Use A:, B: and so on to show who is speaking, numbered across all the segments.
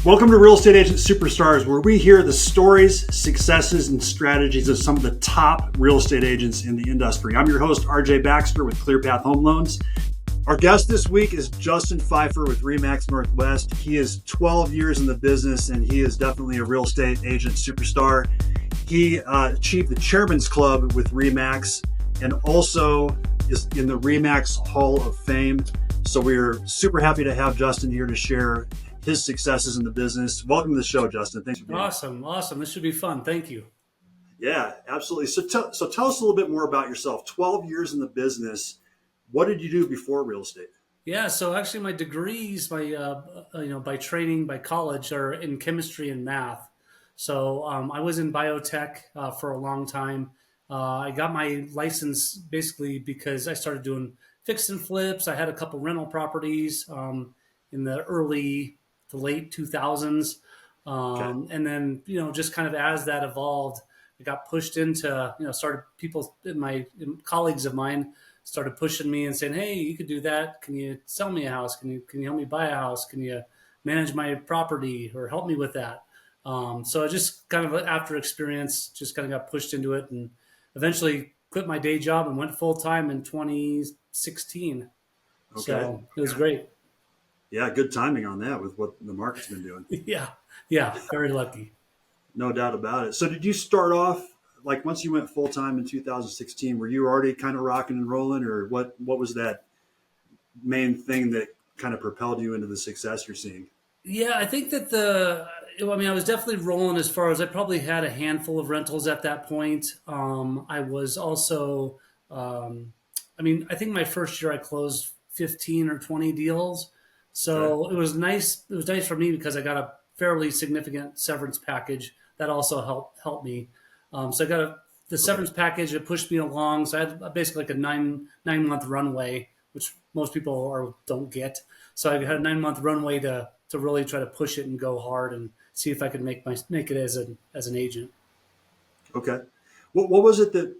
A: Welcome to Real Estate Agent Superstars, where we hear the stories, successes, and strategies of some of the top real estate agents in the industry. I'm your host, RJ Baxter with ClearPath Home Loans. Our guest this week is Justin Pfeifer with Remax Northwest. He is 12 years in the business, and he is definitely a real estate agent superstar. He achieved the Chairman's Club with Remax and also is in the Remax Hall of Fame. So we're super happy to have Justin here to share his successes in the business. Welcome to the show, Justin. Thanks for being
B: here. Awesome. This should be fun. Thank you.
A: Yeah, absolutely. So tell us a little bit more about yourself. 12 years in the business. What did you do before real estate?
B: Yeah, so actually my degrees, by training, by college, are in chemistry and math. So I was in biotech for a long time. I got my license basically because I started doing fix and flips. I had a couple rental properties in the late 2000s.
A: Okay.
B: And then, just kind of as that evolved, I got pushed into, colleagues of mine started pushing me and saying, hey, you could do that. Can you sell me a house? Can you help me buy a house? Can you manage my property or help me with that? So I just kind of, after experience, just kind of got pushed into it and eventually quit my day job and went full time in 2016.
A: Okay.
B: So it was great.
A: Yeah, good timing on that with what the market's been doing.
B: Yeah, very lucky.
A: No doubt about it. So did you start off, like once you went full-time in 2016, were you already kind of rocking and rolling, or what was that main thing that kind of propelled you into the success you're seeing?
B: Yeah, I think that I was definitely rolling as far as I probably had a handful of rentals at that point. I was also, I think my first year I closed 15 or 20 deals. So
A: Okay.
B: it was nice. It was nice for me because I got a fairly significant severance package that also helped me. So I got the severance package that pushed me along. So I had basically like a nine-month runway, which most people don't get. So I had a 9-month runway to really try to push it and go hard and see if I could make it as an agent.
A: Okay. What was it that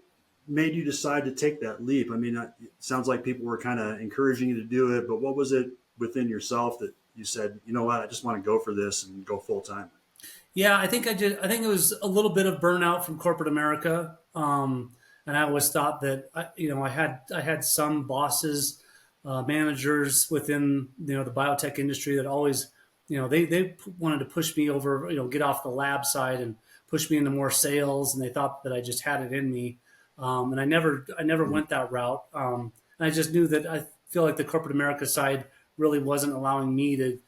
A: made you decide to take that leap? I mean, it sounds like people were kind of encouraging you to do it, but what was it within yourself that you said, you know what, I just want to go for this and go full time?
B: Yeah, I think it was a little bit of burnout from corporate America, and I always thought that I had some bosses, managers within the biotech industry that always they wanted to push me over, get off the lab side and push me into more sales, and they thought that I just had it in me, and I never went that route. And I just knew that I feel like the corporate America side really wasn't allowing me to,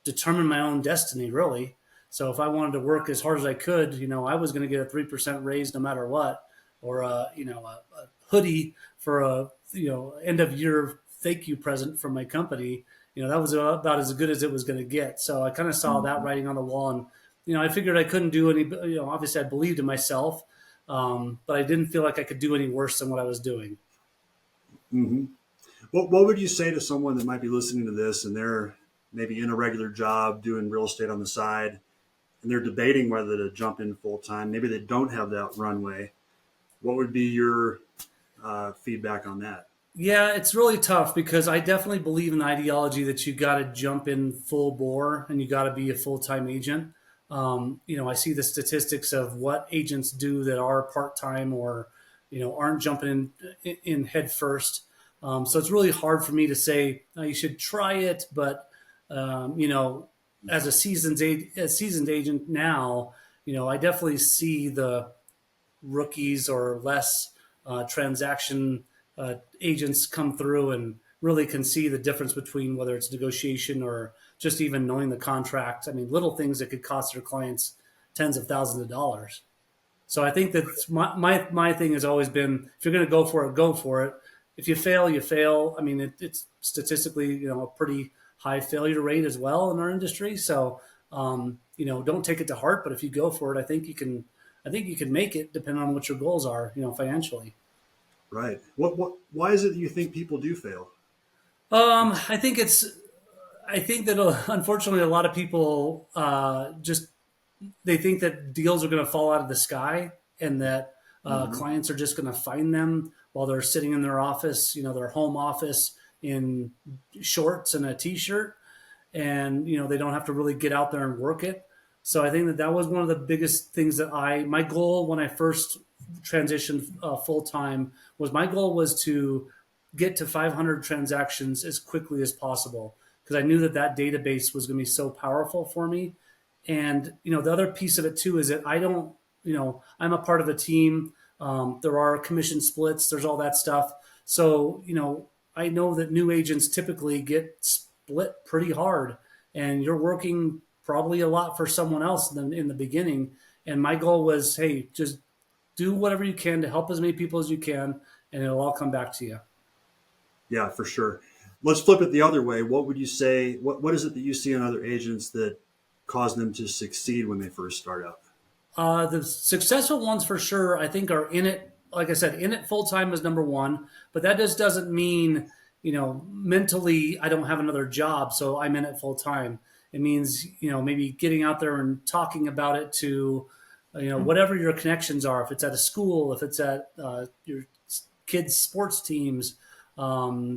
B: determine my own destiny, really. So if I wanted to work as hard as I could, I was going to get a 3% raise no matter what, or a hoodie for a end of year thank you present from my company. That was about as good as it was going to get. So I kind of saw that writing on the wall, and I figured I couldn't do any. Obviously I believed in myself, but I didn't feel like I could do any worse than what I was doing.
A: Mm-hmm. What would you say to someone that might be listening to this and they're maybe in a regular job doing real estate on the side, and they're debating whether to jump in full time? Maybe they don't have that runway. What would be your feedback on that?
B: Yeah, it's really tough because I definitely believe in the ideology that you got to jump in full bore and you got to be a full-time agent. I see the statistics of what agents do that are part-time or, aren't jumping in head first. So it's really hard for me to say you should try it, but as a seasoned agent now, I definitely see the rookies or less transaction agents come through and really can see the difference between whether it's negotiation or just even knowing the contract. I mean, little things that could cost their clients tens of thousands of dollars. So I think that my thing has always been, if you're going to go for it, go for it. If you fail, you fail. I mean, it's statistically, a pretty high failure rate as well in our industry. So, don't take it to heart, but if you go for it, I think you can make it depending on what your goals are, financially.
A: Right. Why is it that you think people do fail?
B: I think that unfortunately a lot of people they think that deals are going to fall out of the sky and that clients are just going to find them while they're sitting in their office, their home office in shorts and a t-shirt. and they don't have to really get out there and work it. So I think that that was one of the biggest things that my goal when I first transitioned full time was my goal was to get to 500 transactions as quickly as possible because I knew that that database was going to be so powerful for me. And the other piece of it too is that I don't, I'm a part of a team. There are commission splits. There's all that stuff. So I know that new agents typically get split pretty hard, and you're working probably a lot for someone else than in the beginning. And my goal was, hey, just do whatever you can to help as many people as you can, and it'll all come back to you.
A: Yeah, for sure. Let's flip it the other way. What would you say? What is it that you see in other agents that cause them to succeed when they first start out?
B: The successful ones for sure, I think, are in it. Like I said, in it full time is number one, but that just doesn't mean, mentally I don't have another job, so I'm in it full time. It means, maybe getting out there and talking about it to, whatever your connections are. If it's at a school, if it's at your kids' sports teams,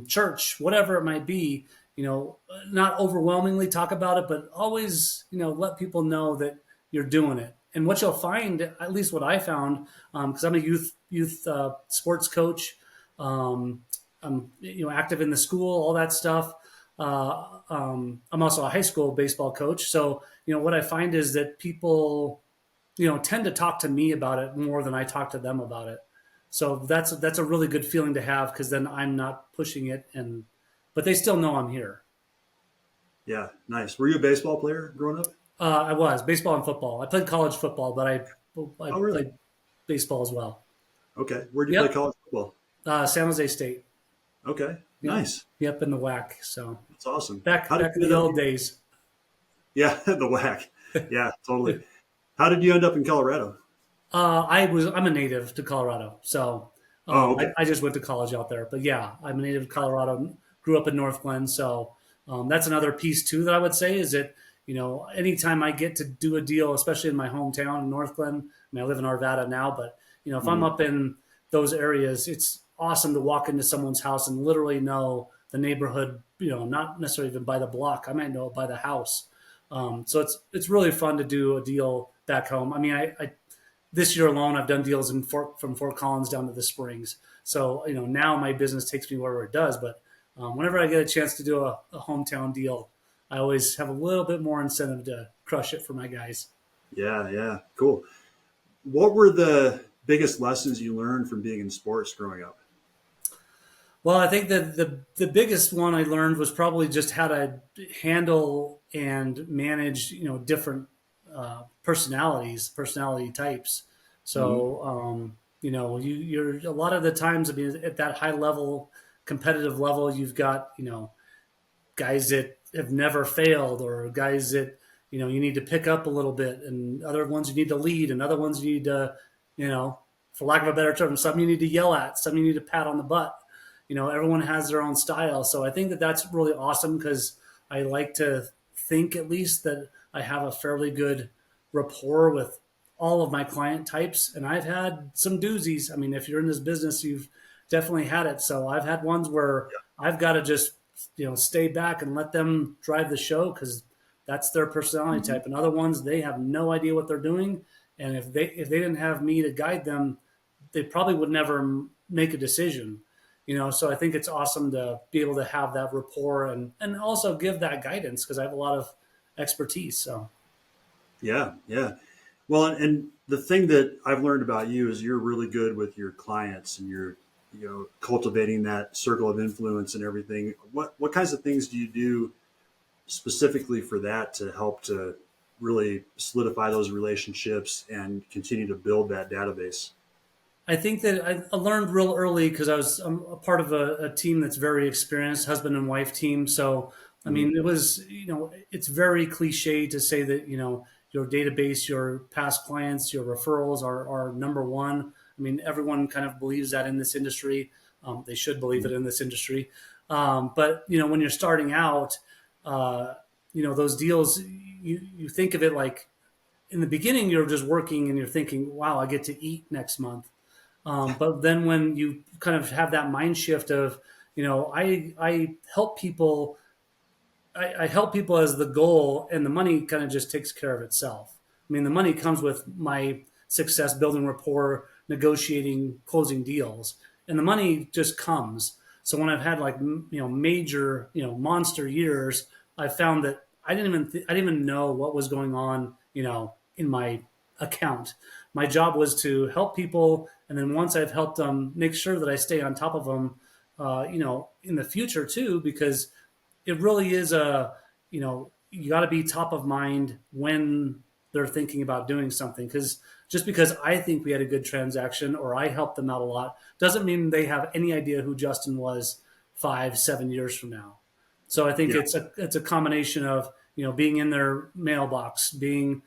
B: church, whatever it might be, not overwhelmingly talk about it, but always, let people know that you're doing it. And what you'll find, at least what I found, because I'm a youth sports coach, I'm active in the school, all that stuff. I'm also a high school baseball coach, so what I find is that people tend to talk to me about it more than I talk to them about it. So that's a really good feeling to have because then I'm not pushing it, but they still know I'm here.
A: Yeah, nice. Were you a baseball player growing up?
B: I was baseball and football. I played college football, but I
A: Oh, really?
B: played baseball as well.
A: Okay. Where did you play
B: Yep,
A: college football?
B: San Jose State.
A: Okay,
B: Yep,
A: nice.
B: yep, in the WAC. So
A: That's awesome.
B: back
A: How did
B: back in
A: you
B: the
A: end up?
B: old days.
A: Yeah, the whack. Yeah, totally. How did you end up in Colorado?
B: I'm a native to Colorado, so
A: Oh, okay.
B: I just went to college out there. But yeah, I'm a native of Colorado. Grew up in North Glen, so that's another piece too that I would say is that anytime I get to do a deal, especially in my hometown in North Glen. I mean, I live in Arvada now, but if I'm
A: Mhm.
B: up in those areas, it's awesome to walk into someone's house and literally know the neighborhood. Not necessarily even by the block. I might know it by the house. So it's really fun to do a deal back home. I mean, I this year alone, I've done deals from Fort Collins down to the Springs. So now my business takes me wherever it does. But whenever I get a chance to do a hometown deal, I always have a little bit more incentive to crush it for my guys.
A: Yeah, yeah, cool. What were the biggest lessons you learned from being in sports growing up?
B: Well, I think that the biggest one I learned was probably just how to handle and manage different personality types.
A: Hmm.
B: So you're a lot of the times, I mean, at that high level competitive level, you've got guys that have never failed, or guys that you need to pick up a little bit, and other ones you need to lead, and other ones you need to, for lack of a better term, some you need to yell at, some you need to pat on the butt. Everyone has their own style, so I think that that's really awesome because I like to think at least that I have a fairly good rapport with all of my client types, and I've had some doozies. I mean, if you're in this business, you've definitely had it. So I've had ones where I've got to just stay back and let them drive the show because that's their personality
A: Hmm.
B: type. And other ones, they have no idea what they're doing, and if they didn't have me to guide them, they probably would never make a decision. So I think it's awesome to be able to have that rapport and also give that guidance because I have a lot of expertise. So
A: Yeah, yeah. Well, and the thing that I've learned about you is you're really good with your clients and you're, cultivating that circle of influence and everything. What kinds of things do you do specifically for that to help to really solidify those relationships and continue to build that database?
B: I think that I learned real early because I'm a part of a team that's very experienced, husband and wife team. So, I
A: Hmm.
B: mean, it was, it's very cliche to say that, your database, your past clients, your referrals are number one. I mean, everyone kind of believes that in this industry. They should believe it in this industry. But, when you're starting out, uh, those deals, you think of it like in the beginning, you're just working and you're thinking, wow, I get to eat next month. But then when you kind of have that mind shift of, I help people I help people as the goal, and the money kind of just takes care of itself. I mean, the money comes with my success, building rapport, negotiating, closing deals, and the money just comes. So when I've had like major monster years, I found that I didn't even know what was going on in my account. My job was to help people, and then once I've helped them, make sure that I stay on top of them, in the future too, because it really is you got to be top of mind when they're thinking about doing something, because just because I think we had a good transaction or I helped them out a lot doesn't mean they have any idea who Justin was 5-7 years from now. So I think
A: Yeah.
B: it's a combination of being in their mailbox, being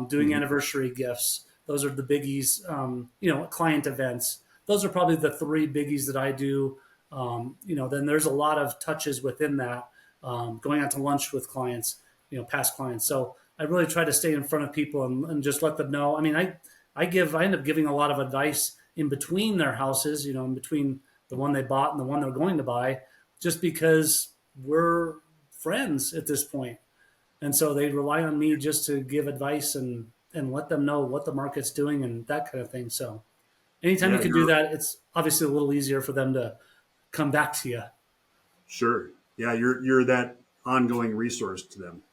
B: doing
A: Mhm.
B: anniversary gifts. Those are the biggies. Client events. Those are probably the three biggies that I do. Then there's a lot of touches within that, going out to lunch with clients, past clients. So I really try to stay in front of people and just let them know. I mean, I end up giving a lot of advice in between their houses, in between the one they bought and the one they're going to buy, just because we're friends at this point. And so they rely on me just to give advice and let them know what the market's doing and that kind of thing. So anytime you
A: Yeah,
B: can do that, it's obviously a little easier for them to come back to you.
A: sure. Yeah, you're that ongoing resource to them.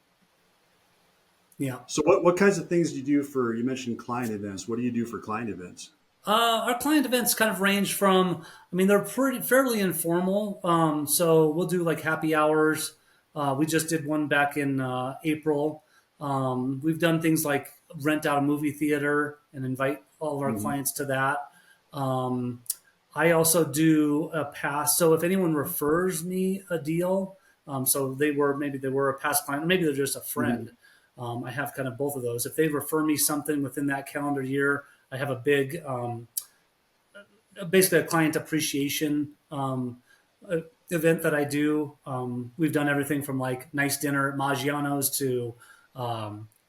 B: Yeah.
A: So what kinds of things do you do for, you mentioned client events. What do you do for client events?
B: Our client events kind of range from, I mean, they're pretty fairly informal. So we'll do like happy hours. We just did one back in April. We've done things like rent out a movie theater and invite all of our
A: Hmm.
B: clients to that. Um, I also do a pass. So if anyone refers me a deal, so maybe they were a past client, or maybe they're just a
A: Hmm.
B: friend. I have kind of both of those. If they refer me something within that calendar year, I have a big, basically a client appreciation event that I do. We've done everything from like nice dinner at Maggiano's to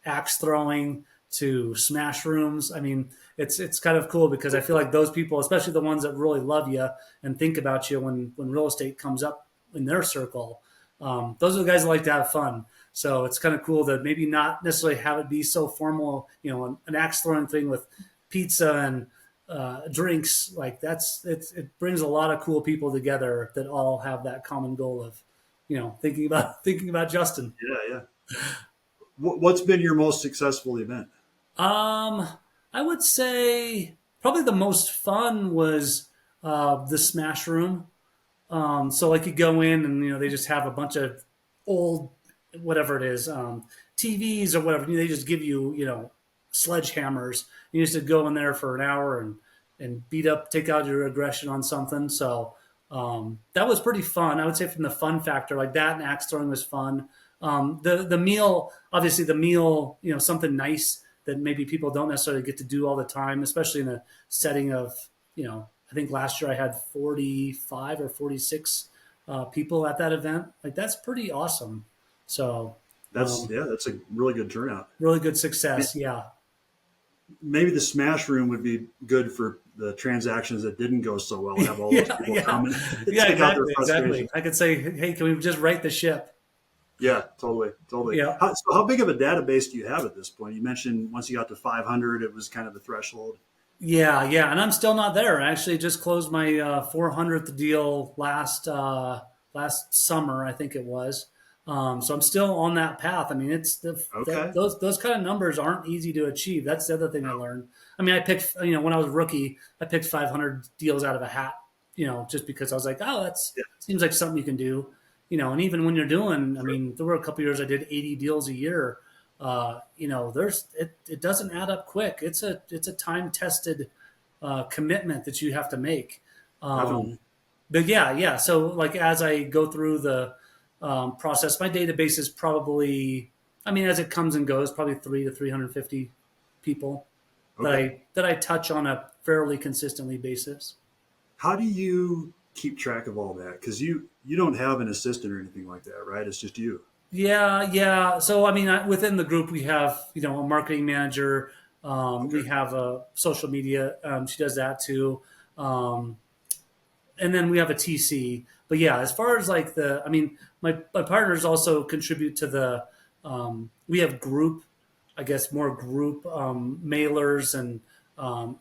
B: axe throwing to smash rooms. I mean, it's kind of cool because I feel like those people, especially the ones that really love you and think about you when real estate comes up in their circle, those are the guys that like to have fun. So it's kind of cool to maybe not necessarily have it be so formal, an axe throwing thing with pizza and drinks. Like it brings a lot of cool people together that all have that common goal of, thinking about Justin.
A: Yeah, yeah. What's been your most successful event?
B: Um, I would say probably the most fun was the Smash Room. So like you go in and they just have a bunch of old whatever it is, TVs or whatever. They just give you sledgehammers. You used to go in there for an hour and beat up, take out your aggression on something. So that was pretty fun. I would say from the fun factor, like that and axe throwing was fun. The meal, obviously the meal, something nice that maybe people don't necessarily get to do all the time, especially in a setting of I think last year I had 45 or 46 people at that event. Like that's pretty awesome. So
A: That's a really good turnout.
B: really good success. Yeah.
A: Maybe the smash room would be good for the transactions that didn't go so well. Have all those
B: Yeah.
A: people
B: Yeah.
A: coming to
B: Yeah.
A: take out their
B: Exactly.
A: frustration.
B: Exactly. I could say, hey, can we just right the ship?
A: Yeah, totally, totally.
B: Yeah.
A: So how big of a database do you have at this point? You mentioned once you got to 500, it was kind of the threshold.
B: Yeah. Yeah. And I'm still not there. I actually just closed my 400th deal last summer, I think it was. So I'm still on that path. I mean,
A: Okay.
B: those kind of numbers aren't easy to achieve. That's the other thing I learned. I mean, I picked when I was a rookie, I picked 500 deals out of a hat. Just because I was like, oh, that's
A: Yeah.
B: seems like something you can do. And even when you're doing, I mean, there were a couple years I did 80 deals a year. It doesn't add up quick. It's a time tested commitment that you have to make.
A: Definitely.
B: But yeah, yeah. So like as I go through the process, my database is probably, I mean, as it comes and goes, probably 300 to 350 people that
A: Okay.
B: I touch on a fairly consistently basis.
A: How do you keep track of all that? Because you don't have an assistant or anything like that, right? It's just you.
B: Yeah, yeah. So I mean, within the group, we have a marketing manager.
A: Okay.
B: We have a social media. She does that too. Um, and then we have a TC. but yeah, as far as like I mean, my partners also contribute to we have group, I guess more group mailers and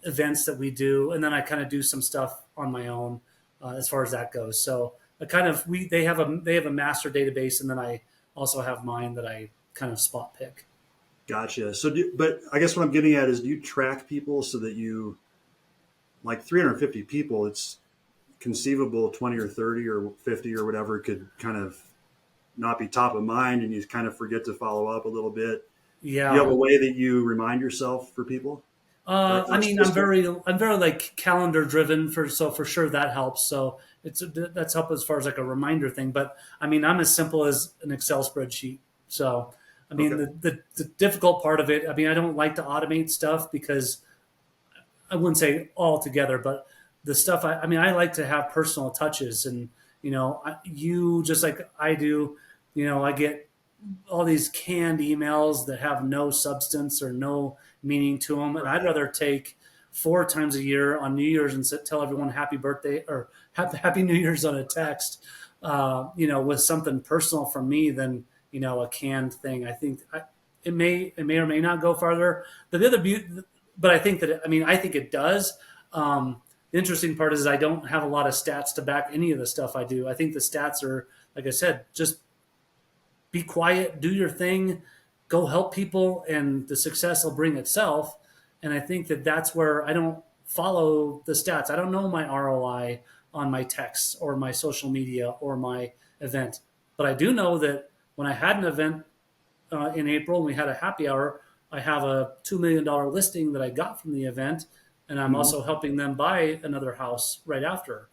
B: events that we do, and then I kind of do some stuff on my own as far as that goes. So I kind of they have a master database, and then I also have mine that I kind of spot pick.
A: Gotcha. But I guess what I'm getting at is, do you track people so that like 350 people, it's conceivable 20 or 30 or 50 or whatever could kind of not be top of mind and you kind of forget to follow up a little bit. Do you have
B: Yeah.
A: a way that you remind yourself for people? Or
B: I
A: a
B: mean,
A: system?
B: I'm very like calendar driven so for sure that helps. So that's help as far as like a reminder thing. But I mean, I'm as simple as an Excel spreadsheet. So I mean,
A: Okay.
B: the difficult part of it. I mean, I don't like to automate stuff because I wouldn't say all together, but the stuff I mean, I like to have personal touches, and you just like I do. I get all these canned emails that have no substance or no meaning to them. And I'd
A: Right.
B: rather take 4 times a year on New Year's and tell everyone happy birthday or happy New Year's on a text, with something personal from me than, a canned thing. I think it may or may not go farther. But the other beauty, but I think that, I mean, I think it does. The interesting part is I don't have a lot of stats to back any of the stuff I do. I think the stats are, like I said, just be quiet, do your thing, go help people, and the success will bring itself. And I think that that's where I don't follow the stats. I don't know my ROI on my texts or my social media or my event, but I do know that when I had an event in April and we had a happy hour, I have a $2 million listing that I got from the event, and I'm
A: Hmm.
B: also helping them buy another house right after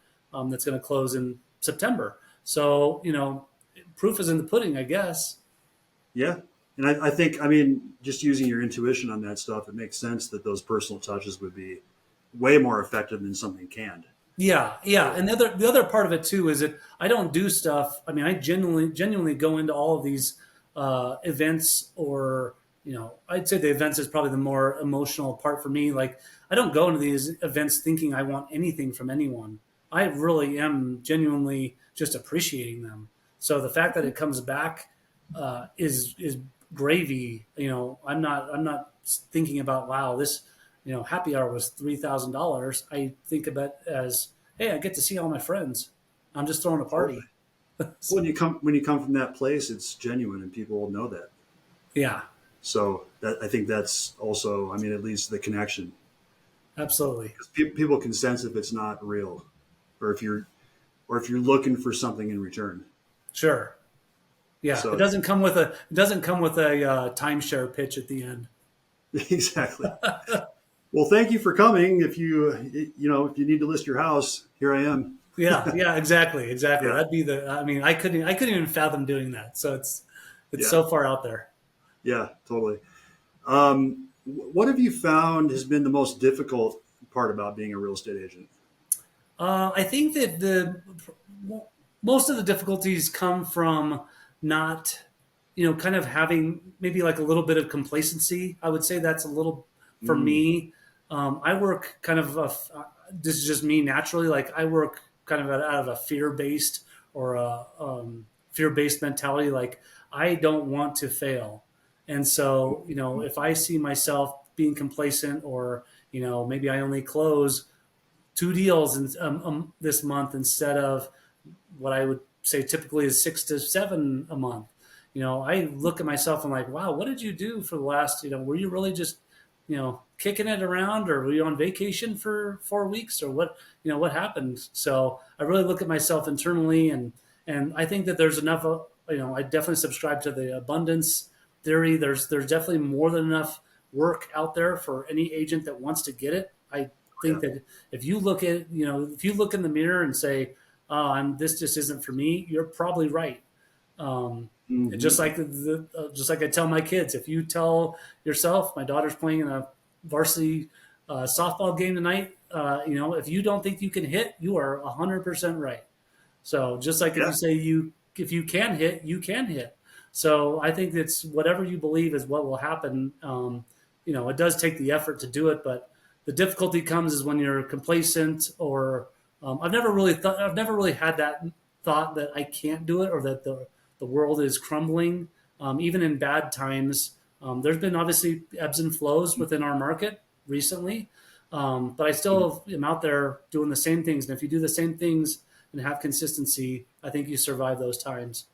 B: that's going to close in September. So proof is in the pudding, I guess.
A: Yeah. And I think, I mean, just using your intuition on that stuff, it makes sense that those personal touches would be way more effective than something canned.
B: Yeah, yeah.
A: So,
B: And the other part of it too is that I don't do stuff. I mean, I genuinely go into all of these events, or I'd say the events is probably the more emotional part for me. Like, I don't go into these events thinking I want anything from anyone. I really am genuinely just appreciating them. So the fact that it comes back is gravy. I'm not thinking about, wow, this happy hour was $3,000. I think of it as, hey, I get to see all my friends. I'm just throwing a
A: totally.
B: party.
A: When you come from that place, it's genuine and people will know that.
B: Yeah,
A: So that, I think that's also, I mean, at least the connection.
B: absolutely.
A: 'Cause people can sense if it's not real, or if you're looking for something in return.
B: Sure. Yeah, it
A: So
B: doesn't come with a timeshare pitch at the end.
A: exactly. Well, thank you for coming. If you need to list your house, here I am.
B: Yeah, yeah, exactly, exactly.
A: Yeah,
B: That'd be the. I mean, I couldn't even fathom doing that. So it's
A: yeah,
B: so far out there.
A: yeah, totally. What have you found has been the most difficult part about being a real estate agent?
B: I think that the most of the difficulties come from not, kind of having maybe like a little bit of complacency. I would say that's a little for
A: Mm,
B: me. I work kind of this is just me naturally. Like I work kind of out of a fear based or a fear based mentality. Like I don't want to fail, and so if I see myself being complacent, or maybe I only close 2 deals this month instead of what I would say typically is 6 to 7 a month. I look at myself and like, wow, what did you do for the last, were you really just, kicking it around, or were you on vacation for 4 weeks, or what happened? So I really look at myself internally, and I think that there's enough, I definitely subscribe to the abundance theory. There's definitely more than enough work out there for any agent that wants to get it. I
A: yeah.
B: think that if you look in the mirror and say, "Oh, this just isn't for me," you're probably right.
A: Hmm.
B: Just like I tell my kids, if you tell yourself, my daughter's playing in a varsity softball game tonight, if you don't think you can hit, you are 100% right. So just like if you
A: Yeah.
B: say if you can hit, you can hit. So I think it's whatever you believe is what will happen. It does take the effort to do it, but the difficulty comes is when you're complacent, or I've never really had that thought that I can't do it or that the world is crumbling, even in bad times. There's been obviously ebbs and flows within our market recently, but I still am out there doing the same things. And if you do the same things and have consistency, I think you survive those times.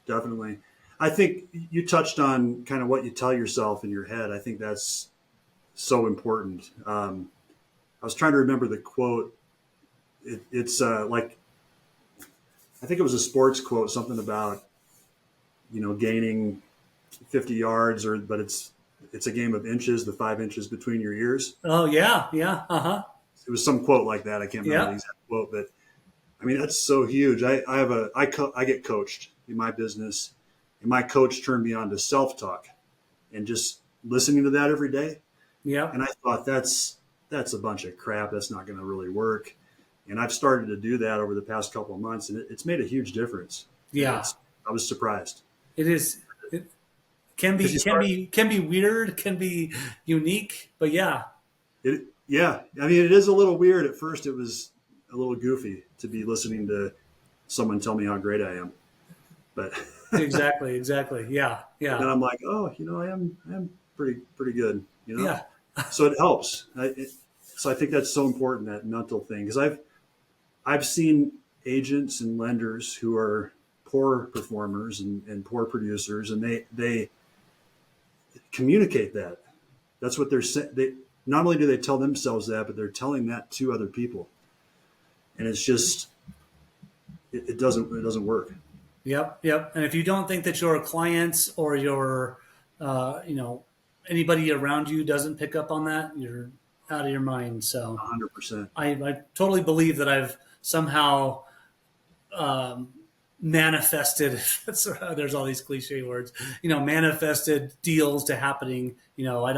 A: Definitely. I think you touched on kind of what you tell yourself in your head. I think that's so important. I was trying to remember the quote. It's like, I think it was a sports quote, something about, gaining 50 yards, but it's a game of inches, the 5 inches between your ears.
B: Oh yeah, yeah, uh huh,
A: It was some quote like that. I can't remember the
B: yeah,
A: exact quote, but I mean, that's so huge. I get coached in my business, and my coach turned me on to self-talk and just listening to that every day.
B: yeah,
A: And I thought that's a bunch of crap. That's not going to really work. And I've started to do that over the past couple of months, and it's made a huge difference.
B: yeah.
A: I was surprised.
B: It is. It can be
A: Because you start,
B: can be weird, can be unique, but yeah,
A: yeah. I mean, it is a little weird at first. It was a little goofy to be listening to someone tell me how great I am, but
B: exactly, exactly, yeah,
A: then
B: yeah,
A: I'm like, oh, I am pretty good.
B: yeah,
A: So it helps. So I think that's so important, that mental thing, because I've seen agents and lenders who are poor performers and poor producers, and they communicate that. That's what they're saying. They not only do they tell themselves that, but they're telling that to other people, and it's just it doesn't work.
B: yep, yep. And if you don't think that your clients or your, you know, anybody around you doesn't pick up on that, you're out of your mind. So
A: 100%.
B: I totally believe that I've somehow um, manifested. There's all these cliche words, you know, manifested deals to happening. You know, I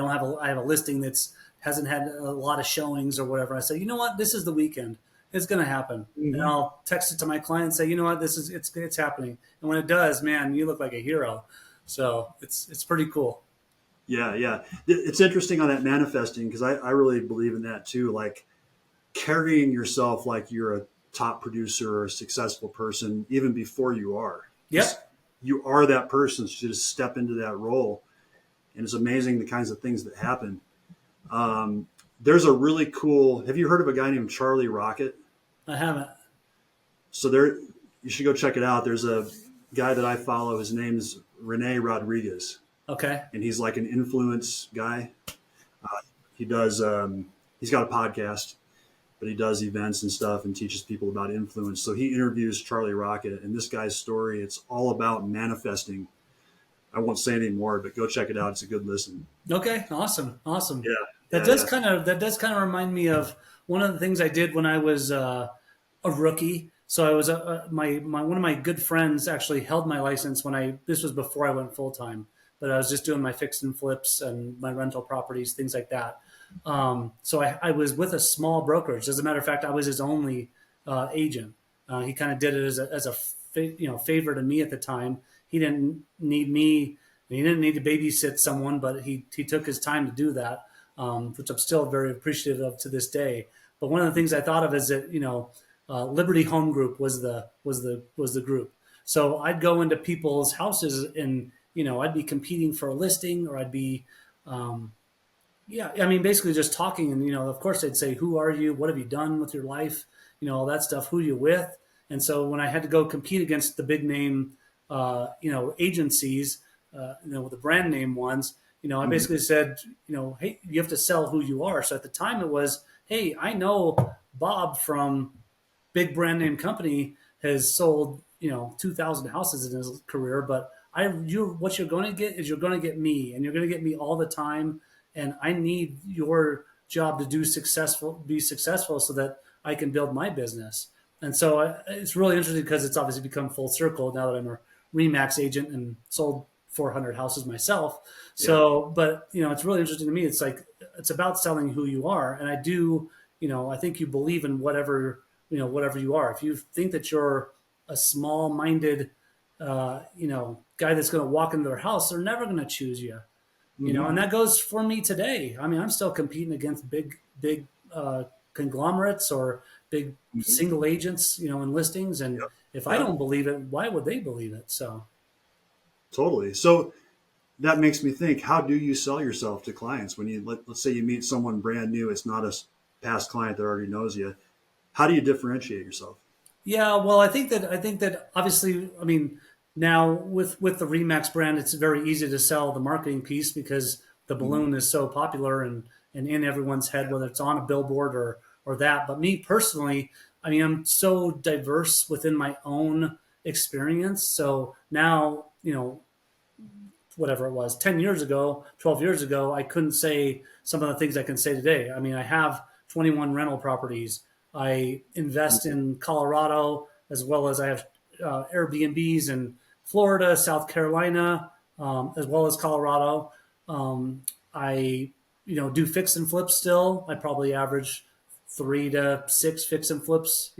B: have a listing that's hasn't had a lot of showings or whatever. I say, you know what, this is the weekend. It's going to happen, and
A: Mm-hmm.
B: I'll text it to my client and say, you know what, it's happening. And when it does, man, you look like a hero. So it's pretty cool.
A: Yeah, yeah. It's interesting on that manifesting, because I really believe in that too. Like carrying yourself like you're a top producer or a successful person even before you are. Just
B: Yep.
A: you are that person. So just step into that role, and it's amazing the kinds of things that happen. There's a really cool. Have you heard of a guy named Charlie Rocket?
B: I haven't.
A: So there, you should go check it out. There's a guy that I follow. His name's Rene Rodriguez,
B: Okay.
A: and he's like an influence guy. He does. He's got a podcast, but he does events and stuff and teaches people about influence. So he interviews Charlie Rocket, and this guy's story. It's all about manifesting. I won't say any more, but go check it out. It's a good listen.
B: Okay. Awesome. Awesome.
A: Yeah,
B: That
A: yeah,
B: does
A: yeah.
B: kind of remind me of one of the things I did when I was a rookie. So I was my one of my good friends actually held my license when this was before I went full time, but I was just doing my fix and flips and my rental properties, things like that. So I was with a small brokerage. As a matter of fact, I was his only agent. He kind of did it as a favor to me at the time. He didn't need me. He didn't need to babysit someone, but he took his time to do that, which I'm still very appreciative of to this day. But one of the things I thought of is that Liberty Home Group was the group. So I'd go into people's houses and I'd be competing for a listing, or I'd be yeah, I mean, basically just talking, and of course, they'd say, "Who are you? What have you done with your life? All that stuff. Who you with?" And so when I had to go compete against the big name, agencies, the brand name ones, I
A: Mhm.
B: basically said, "Hey, you have to sell who you are." So at the time, it was, "Hey, I know Bob from big brand name company has sold 2,000 houses in his career, but what you're going to get is you're going to get me, and you're going to get me all the time, and I need your job to be successful so that I can build my business." And so it's really interesting because it's obviously become full circle now that I'm a Remax agent and sold 400 houses myself.
A: Yeah.
B: So, but it's really interesting to me. It's like it's about selling who you are, and I do. I think you believe in whatever you are. If you think that you're a small-minded, guy that's going to walk into their house, they're never going to choose you. And
A: Hmm.
B: that goes for me today. I mean, I'm still competing against big conglomerates or big
A: Hmm.
B: single agents, in listings, and
A: Yep.
B: If I
A: Yeah,
B: don't believe it, why would they believe it? So
A: totally. So that makes me think, how do you sell yourself to clients when let's say you meet someone brand new, it's not a past client that already knows you. How do you differentiate yourself?
B: yeah, well, I think that obviously, I mean, now with the Remax brand, it's very easy to sell the marketing piece because the
A: Mhm.
B: balloon is so popular and in everyone's head, whether it's on a billboard or that. But me personally, I mean, I'm so diverse within my own experience. So now, whatever it was 10 years ago, 12 years ago, I couldn't say some of the things I can say today. I mean, I have 21 rental properties. I invest in Colorado as well as I have Airbnbs in Florida, South Carolina, as well as Colorado. I, do fix and flips still. I probably average 3 to 6 fix and flips,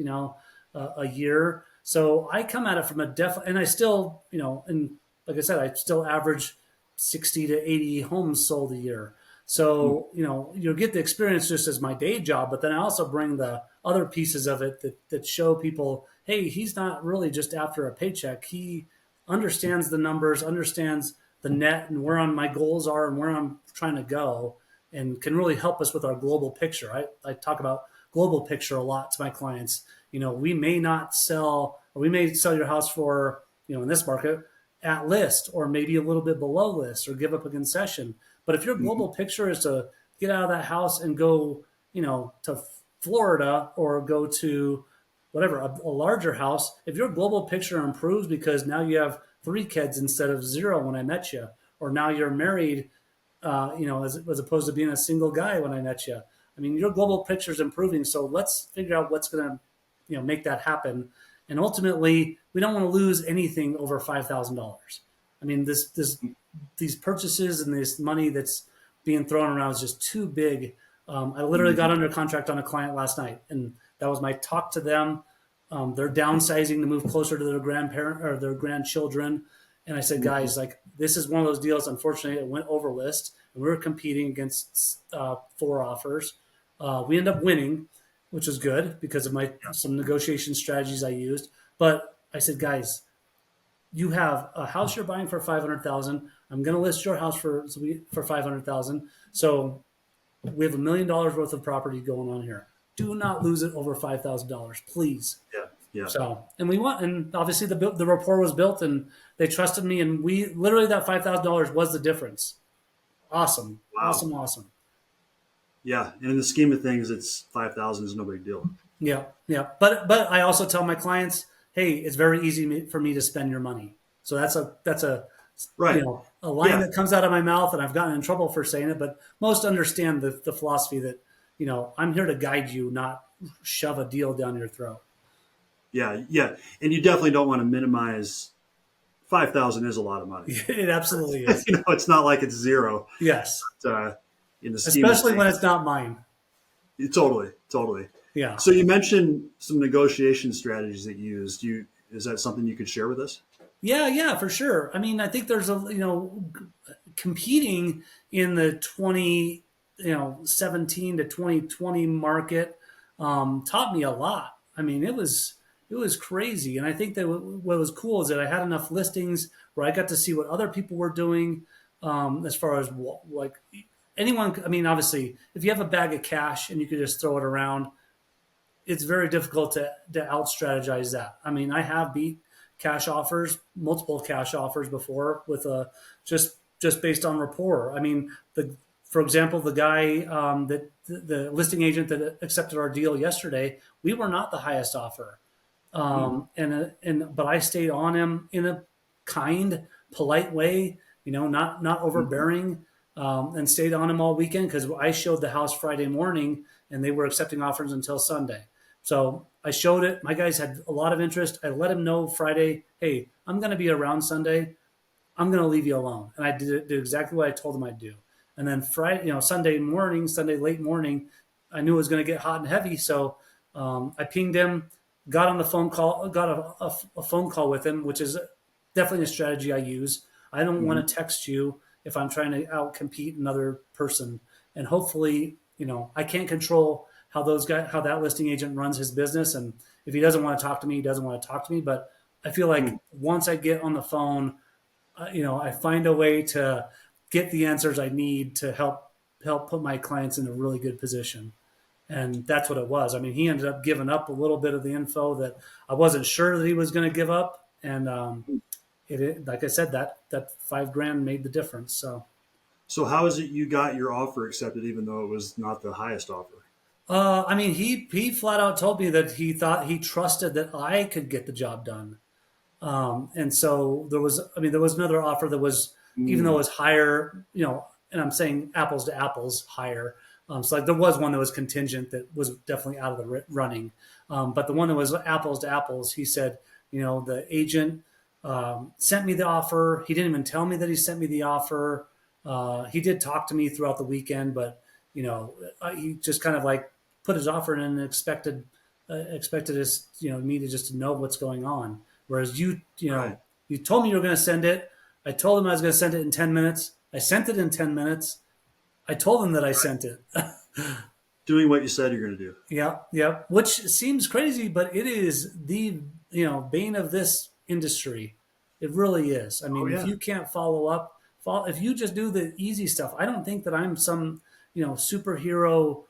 B: a year. So I come at it from and I still, and like I said, I still average 60 to 80 homes sold a year.
A: Mm.
B: So, you'll get the experience just as my day job, but then I also bring the other pieces of it that show people, hey, he's not really just after a paycheck. He understands the numbers, understands the net and where my goals are and where I'm trying to go, and can really help us with our global picture. I talk about global picture a lot to my clients. We may not sell, or we may sell your house for, in this market, at list or maybe a little bit below list or give up a concession. But if your
A: Mhm.
B: global picture is to get out of that house and go, to Florida or go to whatever, a larger house, if your global picture improves because now you have 3 kids instead of 0 when I met you, or now you're married, as opposed to being a single guy when I met you. I mean, your global picture is improving. So let's figure out what's going to, make that happen. And ultimately, we don't want to lose anything over $5,000. I mean, these purchases and this money that's being thrown around is just too big. I literally got
A: Mhm.
B: under contract on a client last night, and that was my talk to them. They're downsizing to move closer to their grandparent or their grandchildren. And I said,
A: Mhm.
B: guys, like this is one of those deals. Unfortunately, it went over list, and we were competing against 4 offers. We ended up winning, which was good because of my some negotiation strategies I used. But I said, guys, you have a house you're buying for 500,000. I'm going to list your house for 500,000. So we have $1 million worth of property going on here. Do not lose it over $5,000, please.
A: Yeah, yeah.
B: So, and we won, and obviously the rapport was built, and they trusted me, and we literally that $5,000 was the difference. Awesome,
A: Wow.
B: awesome, awesome.
A: Yeah, and in the scheme of things, it's 5,000 is no big deal.
B: Yeah, yeah. But I also tell my clients, hey, it's very easy for me to spend your money. So that's a
A: Right.
B: a line
A: Yeah.
B: that comes out of my mouth, and I've gotten in trouble for saying it. But most understand the philosophy that I'm here to guide you, not shove a deal down your throat.
A: Yeah. Yeah. And you definitely don't want to minimize 5,000 is a lot of money.
B: It absolutely is.
A: It's not like it's zero.
B: Yes,
A: But, in the scheme of
B: especially when
A: things,
B: it's not mine.
A: totally, totally.
B: Yeah.
A: So you mentioned some negotiation strategies that you used. Is that something you could share with us?
B: Yeah, yeah, for sure. I mean, I think there's competing in the 17 to 2020 market taught me a lot. I mean, it was crazy, and I think that what was cool is that I had enough listings where I got to see what other people were doing, as far as like anyone. I mean, obviously, if you have a bag of cash and you could just throw it around, it's very difficult to out strategize that. I mean, I have beat multiple cash offers before with just based on rapport. I mean, for example, the guy that the listing agent that accepted our deal yesterday, we were not the highest offer,
A: Hmm.
B: but I stayed on him in a kind, polite way, not
A: Hmm.
B: overbearing, and stayed on him all weekend because I showed the house Friday morning and they were accepting offers until Sunday. So I showed it. My guys had a lot of interest. I let him know Friday, hey, I'm going to be around Sunday. I'm going to leave you alone. And I did exactly what I told him I'd do. And then Friday, Sunday late morning, I knew it was going to get hot and heavy. So I pinged him, got on the phone call, got a phone call with him, which is definitely a strategy I use. I don't
A: Hmm.
B: want to text you if I'm trying to outcompete another person. And hopefully, I can't control how that listing agent runs his business. And if he doesn't want to talk to me, he doesn't want to talk to me. But I feel like once I get on the phone, I find a way to get the answers I need to help put my clients in a really good position. And that's what it was. I mean, he ended up giving up a little bit of the info that I wasn't sure that he was going to give up. And like I said, that $5,000 made the difference.
A: So how is it you got your offer accepted, even though it was not the highest offer?
B: I mean, he flat out told me that he trusted that I could get the job done. And so there was another offer that was, even though it was higher, and I'm saying apples to apples higher. So like there was one that was contingent that was definitely out of the running. But the one that was apples to apples, he said, the agent sent me the offer. He didn't even tell me that he sent me the offer. He did talk to me throughout the weekend, but he just kind of like put his offer in and expected us, me to just know what's going on. Whereas
A: Right.
B: you told me you were going to send it. I told him I was going to send it in 10 minutes. I sent it in 10 minutes. I told him that I sent it.
A: Doing what you said you're going to do.
B: Yeah, yeah. Which seems crazy, but it is the bane of this industry. It really is. I mean,
A: Oh,
B: if
A: yeah.
B: you can't if you just do the easy stuff, I don't think that I'm some superhero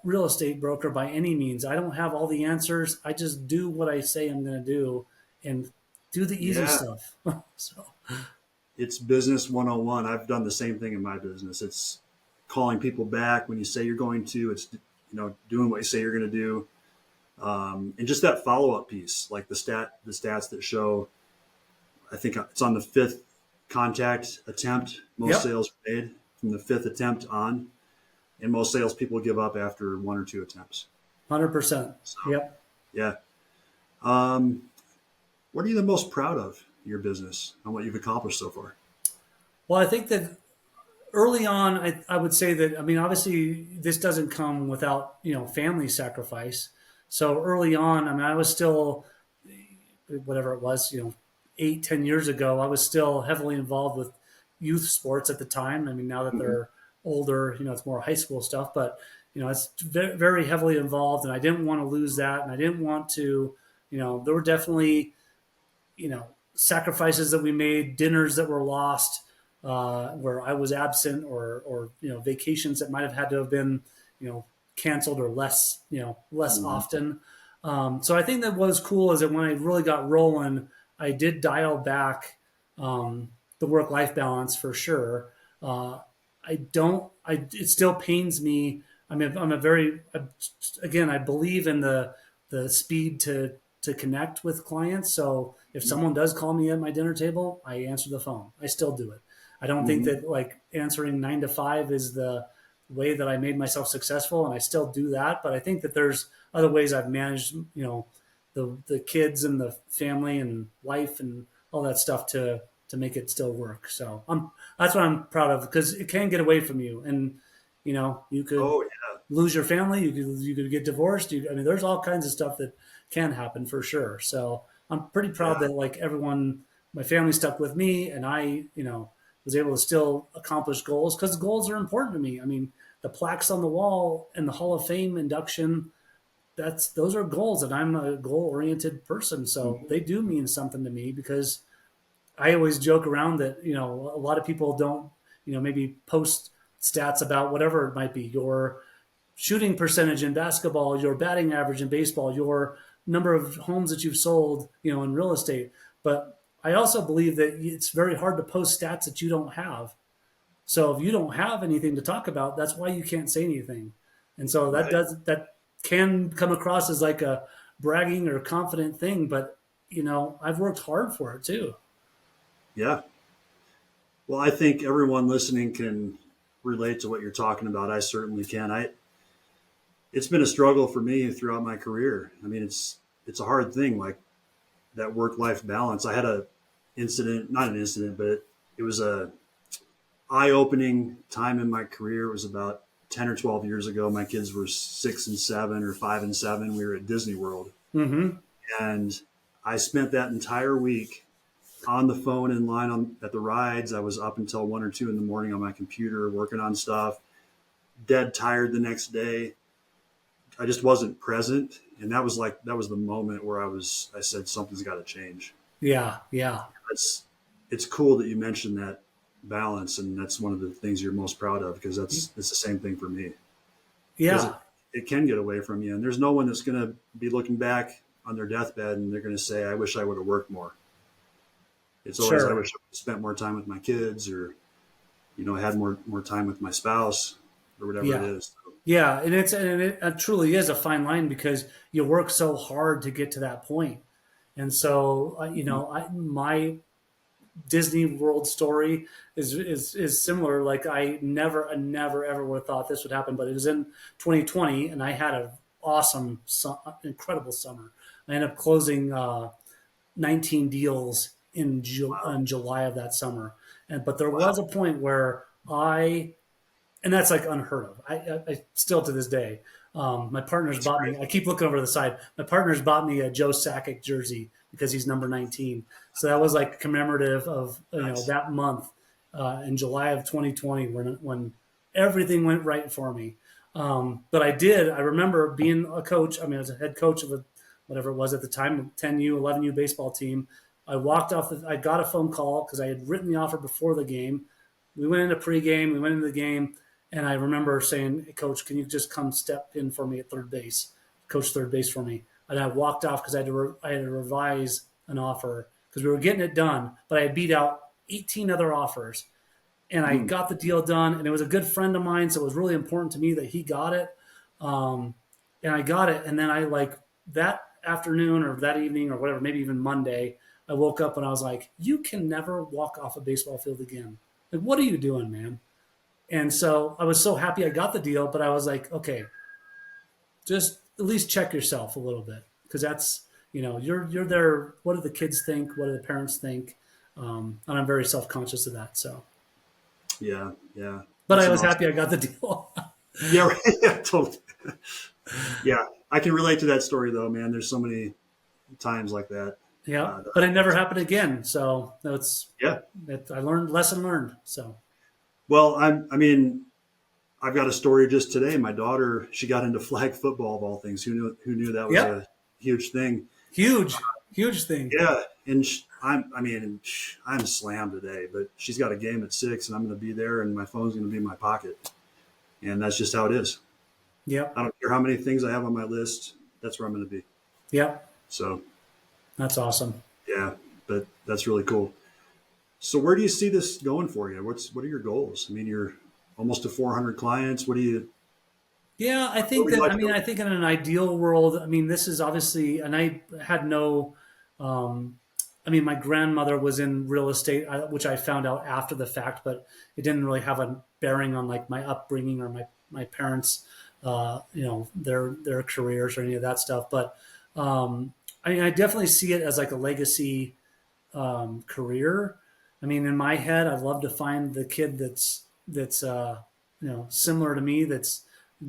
B: real estate broker by any means. I don't have all the answers. I just do what I say I'm going to do and do the easy
A: Yeah.
B: stuff. So
A: It's business 101. I've done the same thing in my business. It's calling people back when you say you're going to. It's doing what you say you're going to do, and just that follow up piece, like the stats that show. I think it's on the fifth contact attempt. Most
B: yep,
A: sales are made from the fifth attempt on, and most salespeople give up after one or two attempts.
B: 100%.
A: So
B: Yep.
A: yeah. Um, what are you the most proud of in your business and what you've accomplished so far?
B: Well, I think that early on, I would say that, I mean, obviously this doesn't come without, family sacrifice. So early on, I mean, I was still, whatever it was, 8, 10 years ago, I was still heavily involved with youth sports at the time. I mean, now that
A: Mhm.
B: they're older, it's more high school stuff, but, it's very, very heavily involved and I didn't want to lose that. And I didn't want to, there were definitely, sacrifices that we made, dinners that were lost, where I was absent, or vacations that might have had to have been you know canceled or less
A: Mhm.
B: often. So I think that what was cool is that when I really got rolling, I did dial back the work life balance for sure. I don't. It still pains me. I mean, again, I believe in the speed to connect with clients. So if someone does call me at my dinner table, I answer the phone. I still do it. I don't think
A: Mhm.
B: that like answering 9 to 5 is the way that I made myself successful, and I still do that. But I think that there's other ways I've managed, the kids and the family and life and all that stuff to make it still work. So that's what I'm proud of because it can get away from you, and you could
A: Oh yeah.
B: lose your family, you could get divorced. I mean, there's all kinds of stuff that can happen for sure. So I'm pretty proud
A: Yeah.
B: that like everyone, my family stuck with me, and I, was able to still accomplish goals because goals are important to me. I mean, the plaques on the wall and the Hall of Fame induction, those are goals, and I'm a goal oriented person, so
A: Mhm.
B: they do mean something to me because I always joke around that a lot of people don't maybe post stats about whatever it might be, your shooting percentage in basketball, your batting average in baseball, your number of homes that you've sold, in real estate. But I also believe that it's very hard to post stats that you don't have. So if you don't have anything to talk about, that's why you can't say anything. And so
A: Right.
B: that can come across as like a bragging or confident thing, but I've worked hard for it too.
A: Yeah. Well, I think everyone listening can relate to what you're talking about. I certainly can. It's been a struggle for me throughout my career. I mean, it's a hard thing, like that work life balance. I had a incident, not an incident, but it was a eye opening time in my career. It was about 10 or 12 years ago. My kids were 6 and 7 or 5 and 7. We were at Disney World,
B: Mm-hmm.
A: and I spent that entire week on the phone in line at the rides. I was up until 1 or 2 in the morning on my computer working on stuff. Dead tired the next day. I just wasn't present. And that was the moment where I said, something's got to change.
B: Yeah. Yeah.
A: It's cool that you mentioned that balance. And that's one of the things you're most proud of, because it's the same thing for me, because
B: Yeah.
A: it can get away from you. And there's no one that's going to be looking back on their deathbed and they're going to say, I wish I would have worked more. It's always, I
B: Sure.
A: wish I would have spent more time with my kids, or, had more time with my spouse, or whatever it
B: Yeah.
A: is.
B: Yeah. And it truly is a fine line because you work so hard to get to that point. And so, my Disney World story is similar. Like I never ever would have thought this would happen, but it was in 2020, and I had an awesome, incredible summer. I ended up closing 19 deals in July of that summer, but there
A: Wow.
B: was a point where and that's like unheard of. I still to this day, my partners
A: That's
B: bought
A: great.
B: me. I keep looking over the side. My partners bought me a Joe Sakic jersey because he's number 19. So that was like commemorative of
A: Nice.
B: that month in July of 2020 when everything went right for me. But I remember being a coach. I mean, I was a head coach of whatever it was at the time, 10U, 11U baseball team. I walked off. I got a phone call because I had written the offer before the game. We went into pregame. We went into the game. And I remember saying, hey, Coach, can you just come step in for me at third base, coach third base for me? And I walked off because I had to revise an offer because we were getting it done, but I had beat out 18 other offers. And I
A: Hmm.
B: got the deal done, and it was a good friend of mine, so it was really important to me that he got it. Um, and I got it, and then I like that afternoon or that evening or whatever, maybe even Monday, I woke up and I was like, you can never walk off a baseball field again. Like, what are you doing, man? And so I was so happy I got the deal, but I was like, okay, just at least check yourself a little bit because that's you're there. What do the kids think? What do the parents think? And I'm very self conscious of that. So,
A: Yeah. Yeah.
B: but
A: That's
B: I
A: an
B: was
A: awesome.
B: happy I got the deal.
A: Yeah. Right. Yeah. Totally. Yeah. I can relate to that story though, man. There's so many times like that.
B: Yeah,
A: That
B: but it
A: I,
B: never happened again. So
A: yeah.
B: I learned lesson learned. So
A: Well, I mean, I've got a story just today. My daughter, she got into flag football of all things. Who knew that was
B: yep,
A: a huge thing?
B: huge thing.
A: Yeah. And I'm slammed today, but she's got a game at 6 and I'm going to be there and my phone's going to be in my pocket. And that's just how it is.
B: Yep,
A: I don't care how many things I have on my list. That's where I'm going to be.
B: yep,
A: So
B: that's awesome.
A: yeah, but that's really cool. So where do you see this going for you? What are your goals? I mean, you're almost to 400 clients.
B: Yeah, I
A: Where
B: think
A: would you
B: that,
A: like
B: I
A: to
B: mean,
A: go?
B: I think in an ideal world, I mean, this is obviously, and I had no, um, I mean, my grandmother was in real estate, which I found out after the fact, but it didn't really have a bearing on like my upbringing or my parents, their careers or any of that stuff. But I mean, I definitely see it as like a legacy career. I mean, in my head, I'd love to find the kid that's similar to me, that's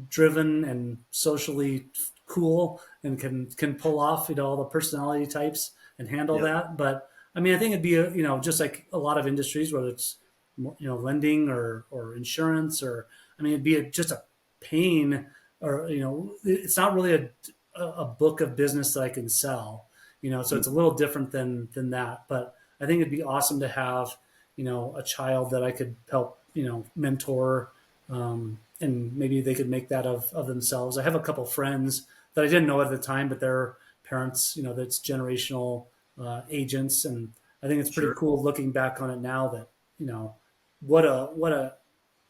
B: driven and socially cool and can pull off all the personality types and handle
A: Yeah,
B: that. But I mean, I think it'd be just like a lot of industries, whether it's lending or insurance or I mean, it'd be just a pain or it's not really a book of business that I can sell. So it's a little different than that. But I think it'd be awesome to have a child that I could help mentor, and maybe they could make that of themselves. I have a couple friends that I didn't know at the time, but their parents, that's generational agents, and I think it's pretty
A: sure.
B: cool looking back on it now that what a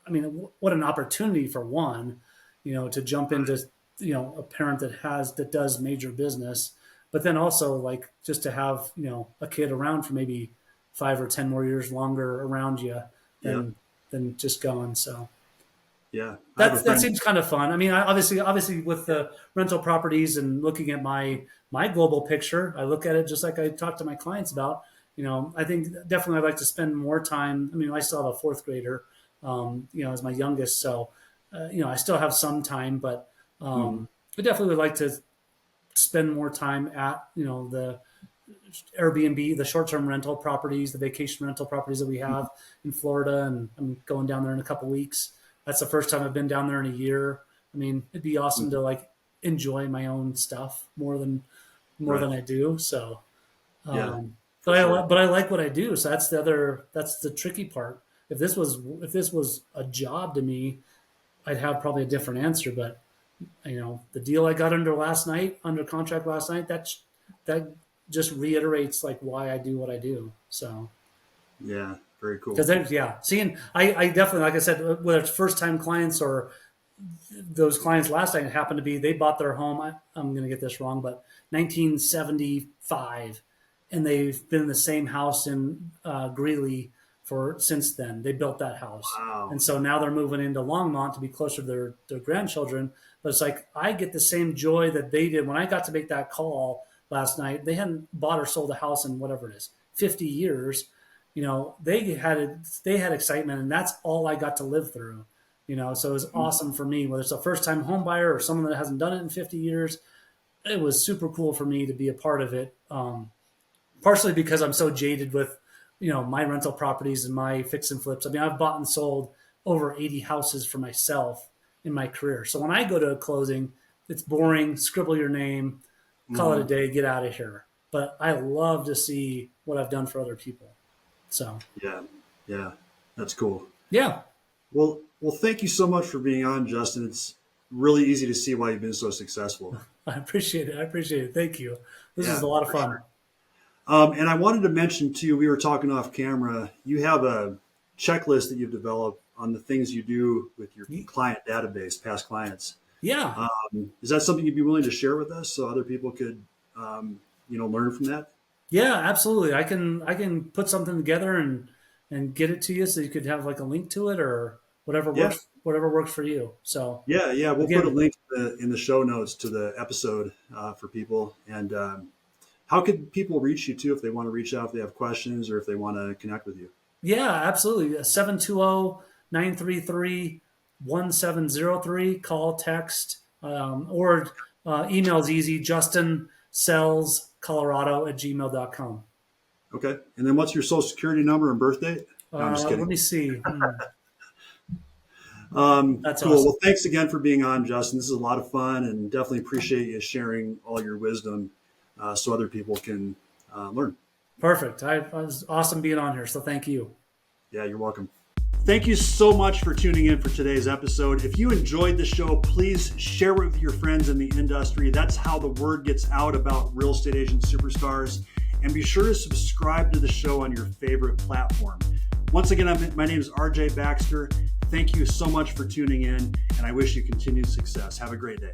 B: I mean what an opportunity for one, to jump into a parent that does major business, but then also like just to have a kid around for maybe 5 or 10 more years longer around you
A: Yeah,
B: than just going. So
A: yeah. I have a
B: that
A: friend.
B: seems kind of fun. I mean, obviously with the rental properties and looking at my global picture, I look at it just like I talk to my clients about. I think definitely I'd like to spend more time. I mean, I still have a fourth grader, as my youngest, so I still have some time, but
A: Mhm.
B: I definitely would like to spend more time at the Airbnb, the short-term rental properties, the vacation rental properties that we have in Florida, and I'm going down there in a couple weeks. That's the first time I've been down there in a year. I mean, it'd be awesome to like enjoy my own stuff more than
A: Right.
B: I do. So,
A: Yeah, for
B: but
A: sure.
B: I like what I do. So that's the tricky part. If this was a job to me, I'd have probably a different answer. But the deal I got under contract last night, that just reiterates like why I do what I do. So
A: Yeah, very
B: because
A: cool.
B: then seeing I definitely, like I said, whether it's first time clients or those clients last night happened to be they bought their home. I'm going to get this wrong, but 1975, and they've been in the same house in Greeley for since then. They built that house,
A: Wow.
B: and so now they're moving into Longmont to be closer to their grandchildren. But it's like I get the same joy that they did when I got to make that call last night. They hadn't bought or sold a house in whatever it is, 50 years. They had excitement, and that's all I got to live through. So it was awesome for me, whether it's a first time home buyer or someone that hasn't done it in 50 years. It was super cool for me to be a part of it. Partially because I'm so jaded with, my rental properties and my fix and flips. I mean, I've bought and sold over 80 houses for myself in my career. So when I go to a closing, it's boring, scribble your name, call it a
A: Hmm.
B: day, get out of here. But I love to see what I've done for other people. So,
A: Yeah, yeah, that's cool.
B: yeah,
A: Well, thank you so much for being on, Justin. It's really easy to see why you've been so successful.
B: I appreciate it. I appreciate it. Thank you. This is
A: Yeah,
B: a lot of
A: for
B: fun.
A: sure. And I wanted to mention too, we were talking off camera. You have a checklist that you've developed on the things you do with your client database, past clients.
B: Yeah.
A: Is that something you'd be willing to share with us so other people could, learn from that?
B: Yeah, absolutely. I can put something together and get it to you so you could have like a link to it or
A: Yeah,
B: whatever works for you. So
A: yeah. We'll put a
B: again,
A: link in the show notes to the episode for people. And how could people reach you too if they want to reach out, if they have questions, or if they want to connect with you?
B: yeah, absolutely. 720-933-1703. Call, text, or email is easy. Justin Sells Colorado at gmail.com.
A: Okay. And then what's your social security number and birth date? No, I'm just kidding.
B: Let me see. That's
A: Cool.
B: awesome.
A: Well, thanks again for being on, Justin. This is a lot of fun and definitely appreciate you sharing all your wisdom so other people can learn.
B: Perfect. It was awesome being on here. So thank you.
A: Yeah, you're welcome. Thank you so much for tuning in for today's episode. If you enjoyed the show, please share it with your friends in the industry. That's how the word gets out about real estate agent superstars. And be sure to subscribe to the show on your favorite platform. Once again, my name is RJ Baxter. Thank you so much for tuning in, and I wish you continued success. Have a great day.